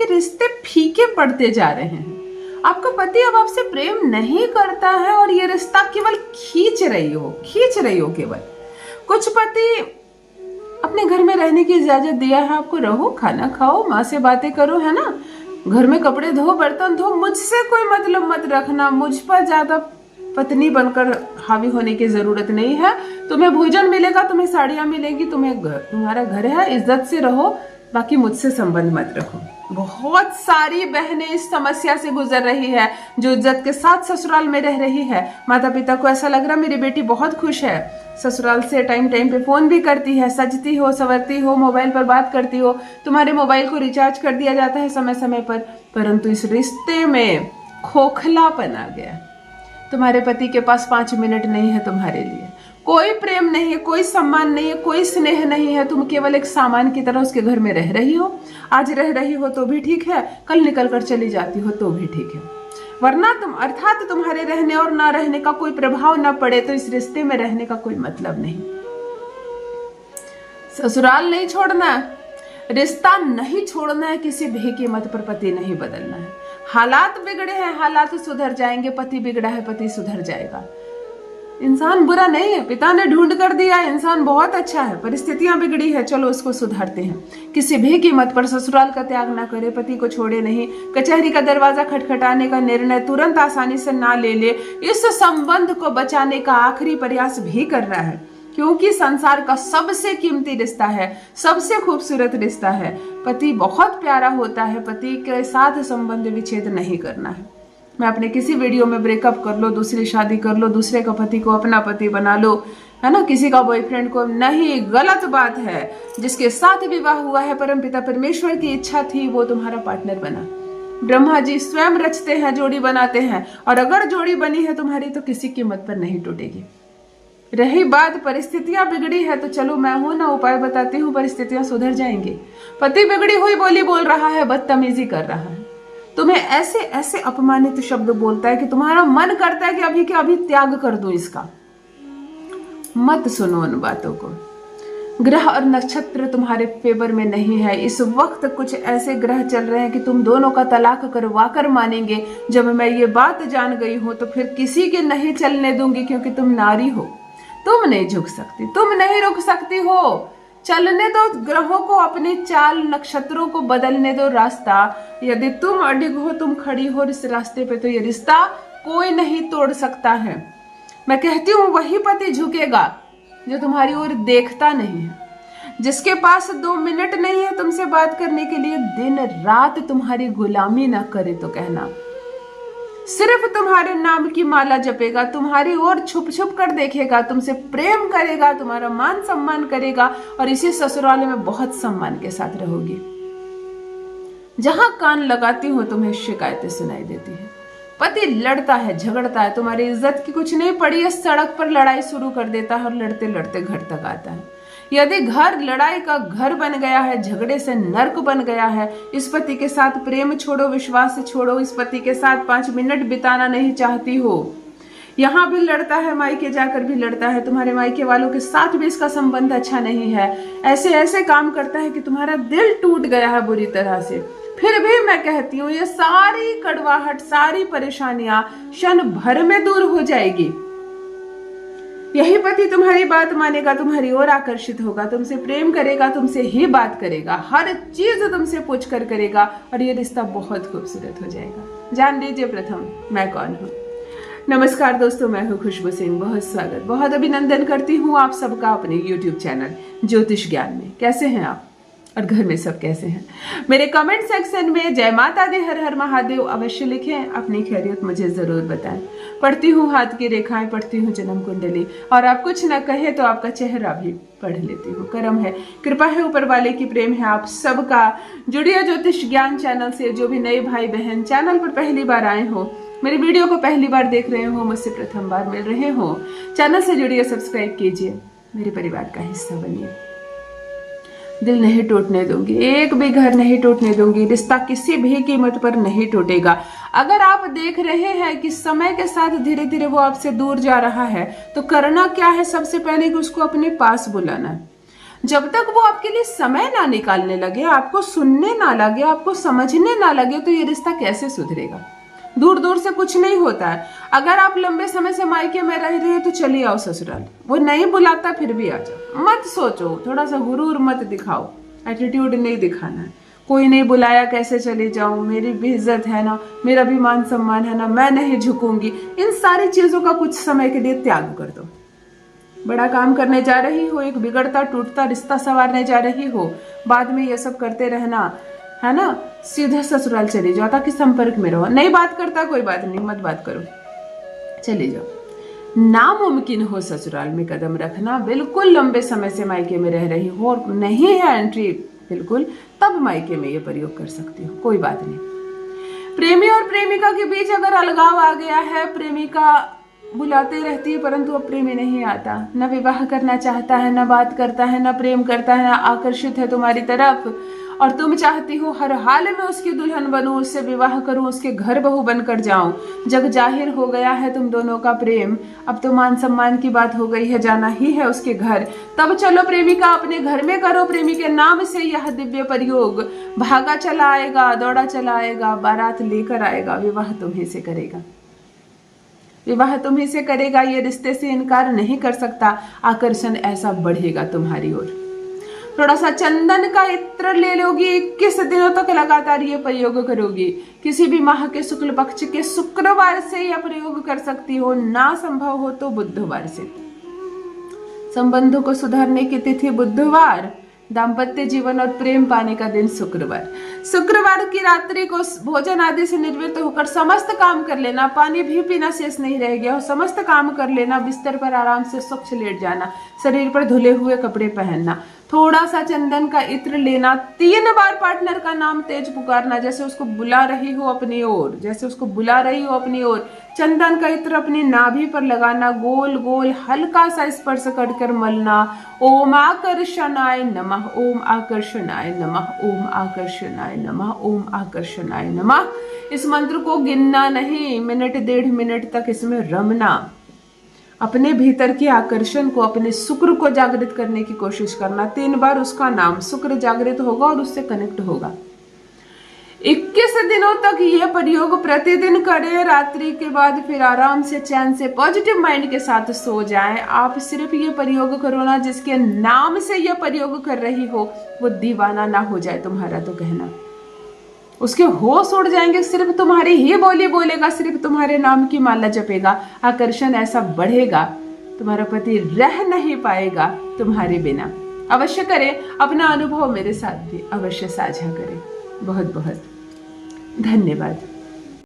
रिश्ते फीके पड़ते जा रहे हैं। आपका पति अब आपसे प्रेम नहीं करता है और ये रिश्ता केवल खींच रही हो केवल। कुछ पति अपने घर में रहने की इजाजत दिया है आपको, रहो, खाना खाओ, माँ से बातें करो, है ना, घर में कपड़े धो, बर्तन धो, मुझसे कोई मतलब मत रखना, मुझ पर ज्यादा पत्नी बनकर हावी होने की जरूरत नहीं है। तुम्हें भोजन मिलेगा, तुम्हें साड़ियां मिलेंगी, तुम्हारा घर है, इज्जत से रहो, बाकी मुझसे संबंध मत रखो। बहुत सारी बहनें इस समस्या से गुजर रही है, जो इज्जत के साथ ससुराल में रह रही है। माता पिता को ऐसा लग रहा मेरी बेटी बहुत खुश है, ससुराल से टाइम टाइम पे फोन भी करती है, सजती हो, संवरती हो, मोबाइल पर बात करती हो, तुम्हारे मोबाइल को रिचार्ज कर दिया जाता है समय समय पर, परंतु इस रिश्ते में खोखलापन आ गया। तुम्हारे पति के पास 5 मिनट नहीं है तुम्हारे लिए, कोई प्रेम नहीं है, कोई सम्मान नहीं है, कोई स्नेह नहीं है। तुम केवल एक सामान की तरह उसके घर में रह रही हो। आज रह रही हो तो भी ठीक है, कल निकल कर चली जाती हो तो भी ठीक है, वरना अर्थात तुम्हारे रहने और ना रहने का कोई प्रभाव ना पड़े तो इस रिश्ते में रहने का कोई मतलब नहीं। ससुराल नहीं छोड़ना, रिश्ता नहीं छोड़ना है, किसी भी कीमत पर पति नहीं बदलना है। हालात बिगड़े हैं, हालात सुधर जाएंगे, पति बिगड़ा है, पति सुधर जाएगा। इंसान बुरा नहीं है, पिता ने ढूंढ कर दिया है, इंसान बहुत अच्छा है, परिस्थितियां बिगड़ी है, चलो उसको सुधारते हैं। किसी भी कीमत पर ससुराल का त्याग ना करे, पति को छोड़े नहीं, कचहरी का दरवाजा खटखटाने का निर्णय तुरंत आसानी से ना ले ले, इस संबंध को बचाने का आखिरी प्रयास भी कर रहा है, क्योंकि संसार का सबसे कीमती रिश्ता है, सबसे खूबसूरत रिश्ता है। पति बहुत प्यारा होता है, पति के साथ संबंध विच्छेद नहीं करना है। मैं अपने किसी वीडियो में ब्रेकअप कर लो, दूसरी शादी कर लो, दूसरे का पति को अपना पति बना लो, है ना, किसी का बॉयफ्रेंड को, नहीं, गलत बात है। जिसके साथ विवाह हुआ है, परमपिता परमेश्वर की इच्छा थी, वो तुम्हारा पार्टनर बना। ब्रह्मा जी स्वयं रचते हैं, जोड़ी बनाते हैं, और अगर जोड़ी बनी है तुम्हारी तो किसी कीमत पर नहीं टूटेगी। रही बात परिस्थितियां बिगड़ी है, तो चलो मैं हूं ना, उपाय बताती हूँ, परिस्थितियां सुधर जाएंगी। पति बिगड़ी हुई बोली बोल रहा है, बदतमीजी कर रहा है, तुम्हें ऐसे ऐसे अपमानित शब्द बोलता है कि तुम्हारा मन करता है कि अभी के अभी त्याग कर दूं इसका। मत सुनो उन बातों को। ग्रह और नक्षत्र तुम्हारे फेवर में नहीं है। इस वक्त कुछ ऐसे ग्रह चल रहे हैं कि तुम दोनों का तलाक करवा कर मानेंगे। जब मैं ये बात जान गई हूं तो फिर किसी के नहीं चलने दूंगी, क्योंकि तुम नारी हो, तुम नहीं झुक सकती, तुम नहीं रुक सकती हो। चलने दो ग्रहों को, अपनी चाल, नक्षत्रों को बदलने दो रास्ता। यदि तुम अडिग हो, तुम खड़ी हो इस रास्ते पे, तो ये रिश्ता कोई नहीं तोड़ सकता है। मैं कहती हूँ वही पति झुकेगा जो तुम्हारी ओर देखता नहीं है, जिसके पास 2 मिनट नहीं है तुमसे बात करने के लिए, दिन रात तुम्हारी गुलामी ना करे तो कहना, सिर्फ तुम्हारे नाम की माला जपेगा, तुम्हारी ओर छुप छुप कर देखेगा, तुमसे प्रेम करेगा, तुम्हारा मान सम्मान करेगा, और इसी ससुराल में बहुत सम्मान के साथ रहोगी। जहां कान लगाती हो तुम्हें शिकायतें सुनाई देती है। पति लड़ता है, झगड़ता है, तुम्हारी इज्जत की कुछ नहीं पड़ी है, सड़क पर लड़ाई शुरू कर देता है और लड़ते लड़ते घर तक आता है। यदि घर लड़ाई का घर बन गया है, झगड़े से नर्क बन गया है, इस पति के साथ प्रेम छोड़ो, विश्वास छोड़ो, इस पति के साथ 5 मिनट बिताना नहीं चाहती हो। यहाँ भी लड़ता है, मायके जाकर भी लड़ता है, तुम्हारे मायके वालों के साथ भी इसका संबंध अच्छा नहीं है, ऐसे ऐसे काम करता है कि तुम्हारा दिल टूट गया है बुरी तरह से। फिर भी मैं कहती हूँ ये सारी कड़वाहट, सारी परेशानियां क्षण भर में दूर हो जाएगी। यही पति तुम्हारी बात मानेगा, तुम्हारी ओर आकर्षित होगा, तुमसे प्रेम करेगा, तुमसे ही बात करेगा, हर चीज तुमसे पूछ कर करेगा, और ये रिश्ता बहुत खूबसूरत हो जाएगा। जान लीजिए प्रथम मैं कौन हूँ। नमस्कार दोस्तों, मैं हूँ खुशबू सिंह। बहुत स्वागत, बहुत अभिनंदन करती हूँ आप सबका अपने YouTube चैनल ज्योतिष ज्ञान में। कैसे हैं आप और घर में सब कैसे हैं? मेरे कमेंट सेक्शन में जय माता दी, हर हर महादेव अवश्य लिखें, अपनी खैरियत मुझे जरूर बताएं। पढ़ती हूँ हाथ की रेखाएं, पढ़ती हूँ जन्म कुंडली, और आप कुछ न कहे तो आपका चेहरा भी पढ़ लेती हूँ। करम है, कृपा है ऊपर वाले की, प्रेम है आप सबका। जुड़िए ज्योतिष ज्ञान चैनल से। जो भी नए भाई बहन चैनल पर पहली बार आए हो, मेरी वीडियो को पहली बार देख रहे हो, मुझसे प्रथम बार मिल रहे हो, चैनल से जुड़िए, सब्सक्राइब कीजिए, मेरे परिवार का हिस्सा बनिए। दिल नहीं टूटने दूंगी, एक भी घर नहीं टूटने दूंगी, रिश्ता किसी भी कीमत पर नहीं टूटेगा। अगर आप देख रहे हैं कि समय के साथ धीरे धीरे वो आपसे दूर जा रहा है, तो करना क्या है? सबसे पहले कि उसको अपने पास बुलाना है। जब तक वो आपके लिए समय ना निकालने लगे, आपको सुनने ना लगे, आपको समझने ना लगे, तो ये रिश्ता कैसे सुधरेगा। दूर दूर से कुछ नहीं होता है। अगर आप लंबे समय से मायके में रह रहे हो तो चलिए आओ ससुराल, वो नहीं बुलाता फिर भी आ जाओ। मत सोचो, थोड़ा सा गुरूर मत दिखाओ, एटीट्यूड नहीं दिखाना है। कोई नहीं बुलाया कैसे चली जाऊं, मेरी भी इज्जत है ना, मेरा भी मान सम्मान है ना, मैं नहीं झुकूंगी। इन सारी चीजों का कुछ समय के लिए त्याग कर दो। बड़ा काम करने जा रही हो, एक बिगड़ता टूटता रिश्ता संवारने जा रही हो, बाद में ये सब करते रहना है ना, सीधे ससुराल चली जाओ, ताकि संपर्क में रहो। नहीं बात करता कोई बात नहीं, मत बात करो, चले जाओ। नामुमकिन हो ससुराल में कदम रखना, बिल्कुल लंबे समय से मायके में रह रही हो और नहीं है एंट्री बिल्कुल, तब मायके में ये प्रयोग कर सकती हो, कोई बात नहीं। प्रेमी और प्रेमिका के बीच अगर अलगाव आ गया है, प्रेमिका बुलाते रहती है परंतु अब प्रेमी नहीं आता, न विवाह करना चाहता है, न बात करता है, न प्रेम करता है, न आकर्षित है तुम्हारी तरफ, और तुम चाहती हो हर हाल में उसकी दुल्हन बनूं, उससे विवाह करूं, उसके घर बहू बनकर जाऊं। जग जाहिर हो गया है तुम दोनों का प्रेम, अब तो मान सम्मान की बात हो गई है, जाना ही है उसके घर। तब चलो प्रेमिका अपने घर में करो प्रेमी के नाम से यह दिव्य प्रयोग। भागा चला आएगा, दौड़ा चला आएगा, बारात लेकर आएगा, विवाह तुम्ही से करेगा, विवाह तुम्ही से करेगा। ये रिश्ते से इनकार नहीं कर सकता, आकर्षण ऐसा बढ़ेगा तुम्हारी ओर। थोड़ा सा चंदन का इत्र ले लोगी, 21 दिनों तक लगातार ये प्रयोग करोगी। किसी भी माह के शुक्ल पक्ष के शुक्रवार से यह प्रयोग कर सकती हो, ना संभव हो तो बुधवार से। संबंधों को सुधारने की तिथि बुधवार, दाम्पत्य जीवन और प्रेम पाने का दिन शुक्रवार। शुक्रवार की रात्रि को भोजन आदि से निवृत्त होकर समस्त काम कर लेना, पानी भी पीना शेष नहीं रह गया हो, समस्त काम कर लेना, बिस्तर पर आराम से स्वच्छ लेट जाना, शरीर पर धुले हुए कपड़े पहनना, थोड़ा सा चंदन का इत्र लेना, 3 बार पार्टनर का नाम तेज पुकारना, जैसे उसको बुला रही हो अपनी ओर, जैसे उसको बुला रही हो अपनी ओर। चंदन का इत्र अपनी नाभि पर लगाना, गोल गोल हल्का सा स्पर्श कर मलना। ओम आकर्षणाय नमः, ओम आकर्षणाय नमः, ओम आकर्षणाय नमः, ओम आकर्षणाय नमः। इस मंत्र को गिनना नहीं, मिनट 1.5 मिनट तक इसमें रमना, अपने भीतर के आकर्षण को, अपने शुक्र को जागृत करने की कोशिश करना। 3 बार उसका नाम शुक्र जागृत होगा और उससे कनेक्ट होगा। 21 दिनों तक यह प्रयोग प्रतिदिन करें। रात्रि के बाद फिर आराम से चैन से पॉजिटिव माइंड के साथ सो जाएं। आप सिर्फ ये प्रयोग करो ना, जिसके नाम से यह प्रयोग कर रही हो वो दीवाना ना हो जाए तुम्हारा तो कहना, उसके होश उड़ जाएंगे, सिर्फ तुम्हारी ही बोली बोलेगा, सिर्फ तुम्हारे नाम की माला जपेगा। आकर्षण ऐसा बढ़ेगा, तुम्हारा पति रह नहीं पाएगा तुम्हारे बिना। अवश्य करें, अपना अनुभव मेरे साथ भी अवश्य साझा करें। बहुत बहुत धन्यवाद।